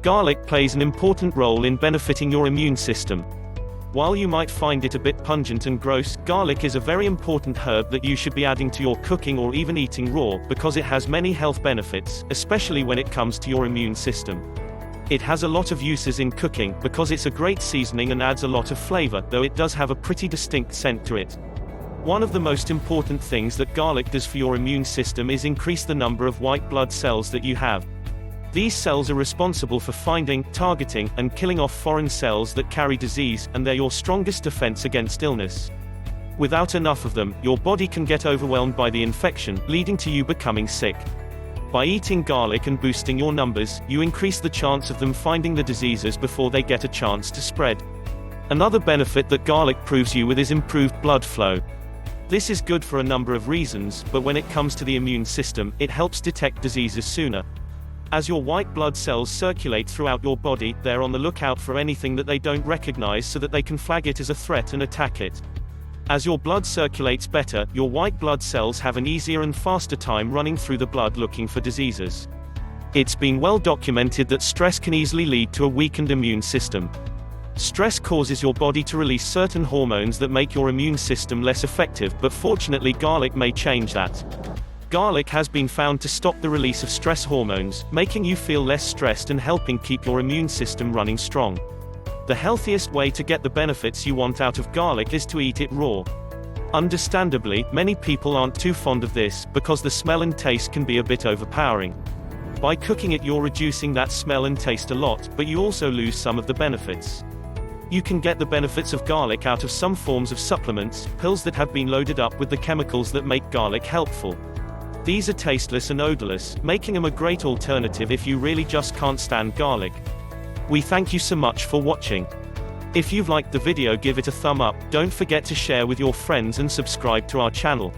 Garlic plays an important role in benefiting your immune system. While you might find it a bit pungent and gross, garlic is a very important herb that you should be adding to your cooking or even eating raw, because it has many health benefits, especially when it comes to your immune system. It has a lot of uses in cooking, because it's a great seasoning and adds a lot of flavor, though it does have a pretty distinct scent to it. One of the most important things that garlic does for your immune system is increase the number of white blood cells that you have. These cells are responsible for finding, targeting, and killing off foreign cells that carry disease, and they're your strongest defense against illness. Without enough of them, your body can get overwhelmed by the infection, leading to you becoming sick. By eating garlic and boosting your numbers, you increase the chance of them finding the diseases before they get a chance to spread. Another benefit that garlic proves you with is improved blood flow. This is good for a number of reasons, but when it comes to the immune system, it helps detect diseases sooner. As your white blood cells circulate throughout your body, they're on the lookout for anything that they don't recognize so that they can flag it as a threat and attack it. As your blood circulates better, your white blood cells have an easier and faster time running through the blood looking for diseases. It's been well documented that stress can easily lead to a weakened immune system. Stress causes your body to release certain hormones that make your immune system less effective, but fortunately garlic may change that. Garlic has been found to stop the release of stress hormones, making you feel less stressed and helping keep your immune system running strong. The healthiest way to get the benefits you want out of garlic is to eat it raw. Understandably, many people aren't too fond of this, because the smell and taste can be a bit overpowering. By cooking it, you're reducing that smell and taste a lot, but you also lose some of the benefits. You can get the benefits of garlic out of some forms of supplements, pills that have been loaded up with the chemicals that make garlic helpful. These are tasteless and odorless, making them a great alternative if you really just can't stand garlic. We thank you so much for watching. If you've liked the video, give it a thumb up, don't forget to share with your friends and subscribe to our channel.